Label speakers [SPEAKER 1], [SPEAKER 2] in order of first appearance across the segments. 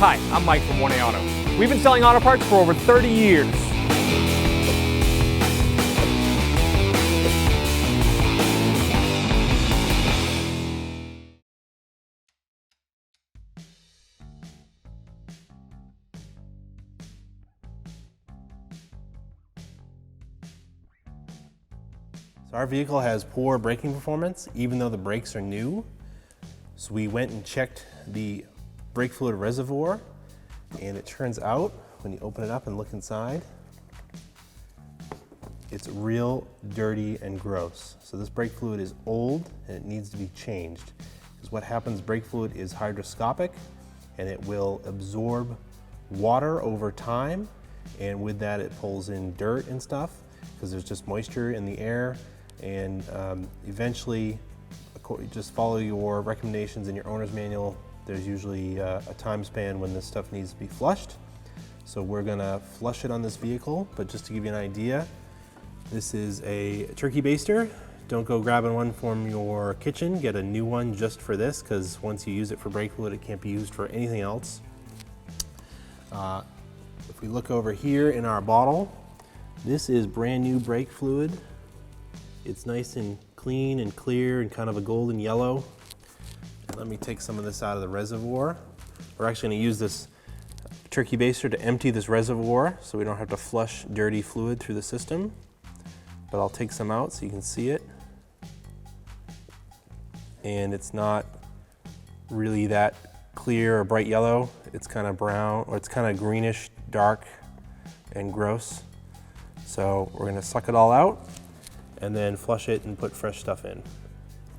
[SPEAKER 1] Hi, I'm Mike from 1A Auto. We've been selling auto parts for over 30 years.
[SPEAKER 2] So our vehicle has poor braking performance, even though the brakes are new. So we went and checked the brake fluid reservoir, and it turns out, when you open it up and look inside, it's real dirty and gross. So this brake fluid is old and it needs to be changed. Because what happens, brake fluid is hygroscopic and it will absorb water over time, and with that it pulls in dirt and stuff because there's just moisture in the air. And eventually, just follow your recommendations in your owner's manual. There's usually a time span when this stuff needs to be flushed. So we're gonna flush it on this vehicle, but just to give you an idea, this is a turkey baster. Don't go grabbing one from your kitchen, get a new one just for this, because once you use it for brake fluid, it can't be used for anything else. If we look over here in our bottle, this is brand new brake fluid. It's nice and clean and clear and kind of a golden yellow. Let me take some of this out of the reservoir. We're actually going to use this turkey baster to empty this reservoir so we don't have to flush dirty fluid through the system. But I'll take some out so you can see it. And it's not really that clear or bright yellow. It's kind of brown, or it's kind of greenish, dark, and gross. So we're going to suck it all out and then flush it and put fresh stuff in.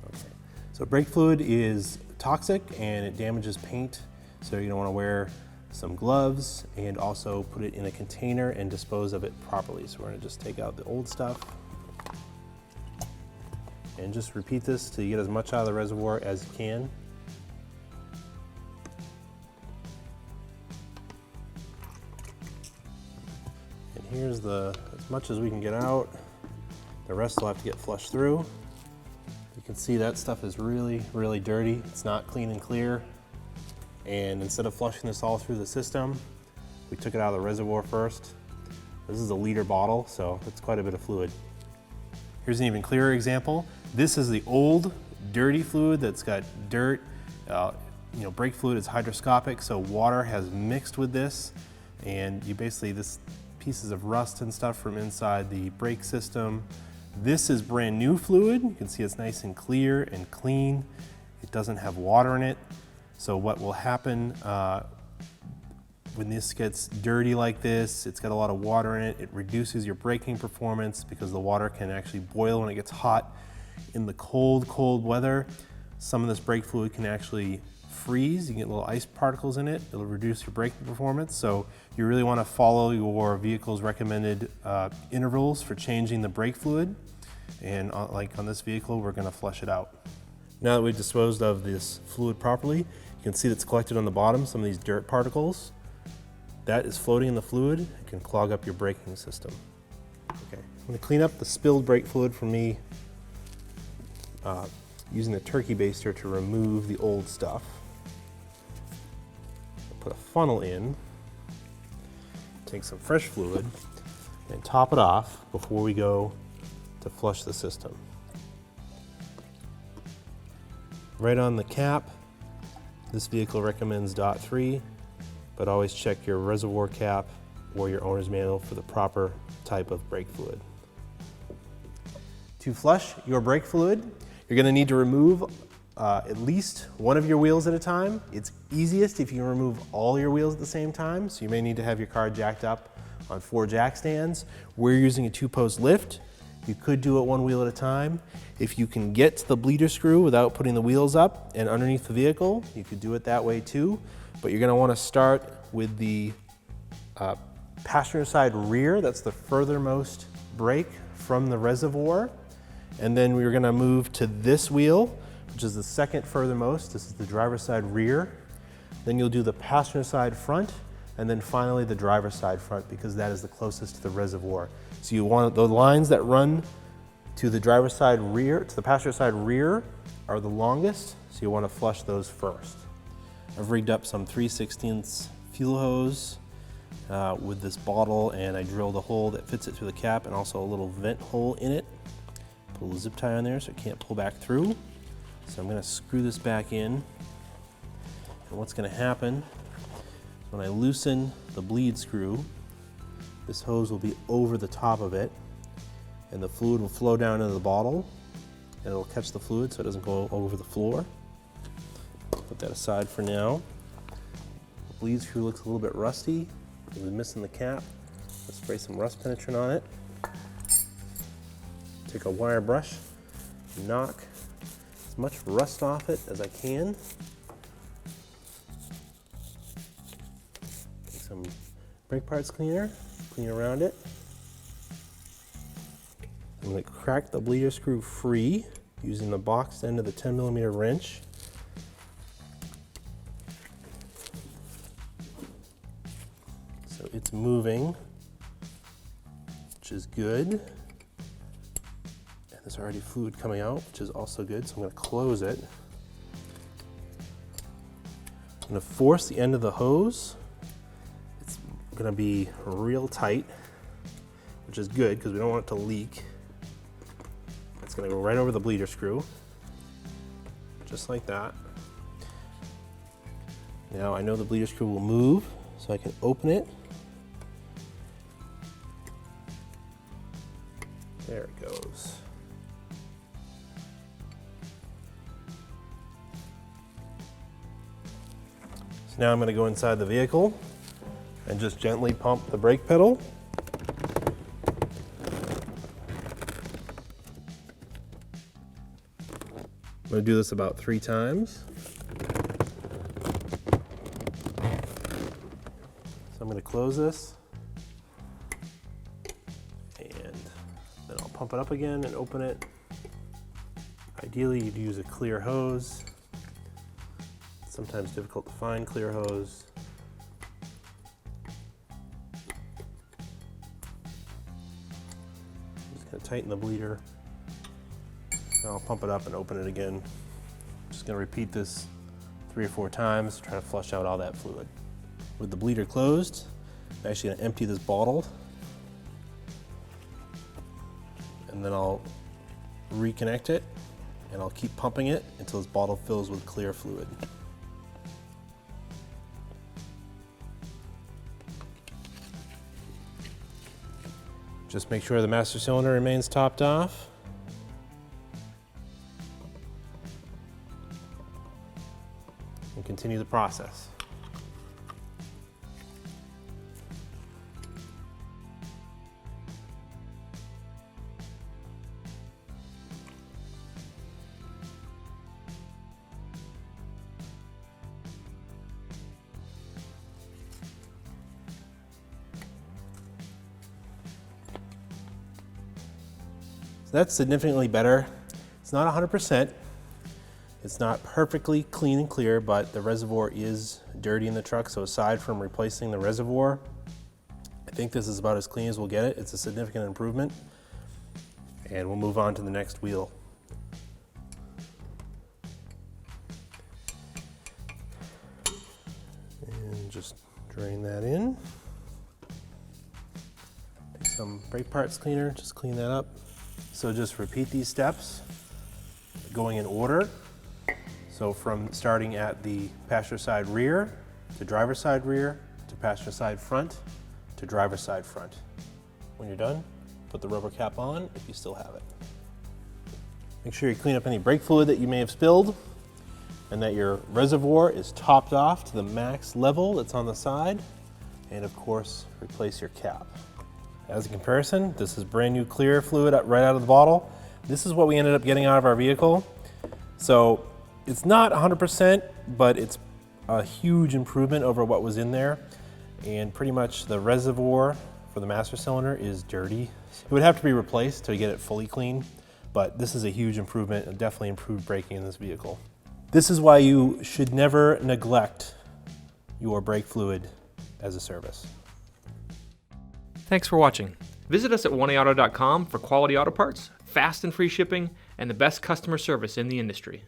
[SPEAKER 2] Okay. So brake fluid is toxic and it damages paint, so you're gonna wanna wear some gloves and also put it in a container and dispose of it properly. So we're gonna just take out the old stuff and just repeat this till you get as much out of the reservoir as you can. And here's as much as we can get out. The rest will have to get flushed through. You can see that stuff is really, really dirty. It's not clean and clear. And instead of flushing this all through the system, we took it out of the reservoir first. This is a liter bottle, so it's quite a bit of fluid. Here's an even clearer example. This is the old, dirty fluid that's got dirt. Brake fluid is hygroscopic, so water has mixed with this, and this pieces of rust and stuff from inside the brake system. This is brand new fluid. You can see it's nice and clear and clean. It doesn't have water in it. So what will happen when this gets dirty like this, it's got a lot of water in it, it reduces your braking performance because the water can actually boil when it gets hot. In the cold, cold weather, some of this brake fluid can actually freeze. You get little ice particles in it. It'll reduce your braking performance. So you really want to follow your vehicle's recommended intervals for changing the brake fluid. And like on this vehicle, we're going to flush it out. Now that we've disposed of this fluid properly, you can see that's collected on the bottom, some of these dirt particles. That is floating in the fluid. It can clog up your braking system. Okay, I'm going to clean up the spilled brake fluid for me using the turkey baster to remove the old stuff. Put a funnel in, take some fresh fluid, and top it off before we go to flush the system. Right on the cap, this vehicle recommends .3, but always check your reservoir cap or your owner's manual for the proper type of brake fluid. To flush your brake fluid, you're going to need to remove at least one of your wheels at a time. It's easiest if you can remove all your wheels at the same time, so you may need to have your car jacked up on 4 jack stands. We're using a 2-post lift. You could do it one wheel at a time. If you can get to the bleeder screw without putting the wheels up and underneath the vehicle, you could do it that way too. But you're going to want to start with the passenger side rear. That's the furthermost brake from the reservoir. And then we're going to move to this wheel, which is the second furthermost. This is the driver's side rear. Then you'll do the passenger side front, and then finally the driver's side front, because that is the closest to the reservoir. So you want the lines that run to the driver's side rear, to the passenger side rear, are the longest, so you want to flush those first. I've rigged up some 3/16 fuel hose with this bottle, and I drilled a hole that fits it through the cap and also a little vent hole in it. Put a little zip tie on there so it can't pull back through. So I'm gonna screw this back in. And what's gonna happen is when I loosen the bleed screw, this hose will be over the top of it, and the fluid will flow down into the bottle, and it'll catch the fluid so it doesn't go over the floor. Put that aside for now. The bleed screw looks a little bit rusty. It was missing the cap. Let's spray some rust penetrant on it. Take a wire brush, knock as much rust off it as I can. Take some brake parts cleaner, clean around it. I'm going to crack the bleeder screw free using the boxed end of the 10mm wrench. So it's moving, which is good. And there's already fluid coming out, which is also good, so I'm going to close it. I'm going to force the end of the hose. It's going to be real tight, which is good because we don't want it to leak. It's going to go right over the bleeder screw, just like that. Now I know the bleeder screw will move, so I can open it. There it goes. So now I'm going to go inside the vehicle and just gently pump the brake pedal. I'm going to do this about 3 times. So I'm going to close this, and then I'll pump it up again and open it. Ideally, you'd use a clear hose. It's sometimes difficult to find clear hose. Just going to tighten the bleeder. I'll pump it up and open it again. Just going to repeat this 3 or 4 times, try to flush out all that fluid. With the bleeder closed, I'm actually going to empty this bottle, and then I'll reconnect it, and I'll keep pumping it until this bottle fills with clear fluid. Just make sure the master cylinder remains topped off. And continue the process. So that's significantly better. It's not 100%. It's not perfectly clean and clear, but the reservoir is dirty in the truck, so aside from replacing the reservoir, I think this is about as clean as we'll get it. It's a significant improvement, and we'll move on to the next wheel. And just drain that in. Take some brake parts cleaner, just clean that up. So just repeat these steps, going in order. So from starting at the passenger side rear, to driver side rear, to passenger side front, to driver side front. When you're done, put the rubber cap on if you still have it. Make sure you clean up any brake fluid that you may have spilled, and that your reservoir is topped off to the max level that's on the side, and of course, replace your cap. As a comparison, this is brand new clear fluid right out of the bottle. This is what we ended up getting out of our vehicle. So it's not 100%, but it's a huge improvement over what was in there. And pretty much the reservoir for the master cylinder is dirty. It would have to be replaced to get it fully clean, but this is a huge improvement and definitely improved braking in this vehicle. This is why you should never neglect your brake fluid as a service.
[SPEAKER 1] Thanks for watching. Visit us at oneauto.com for quality auto parts, fast and free shipping, and the best customer service in the industry.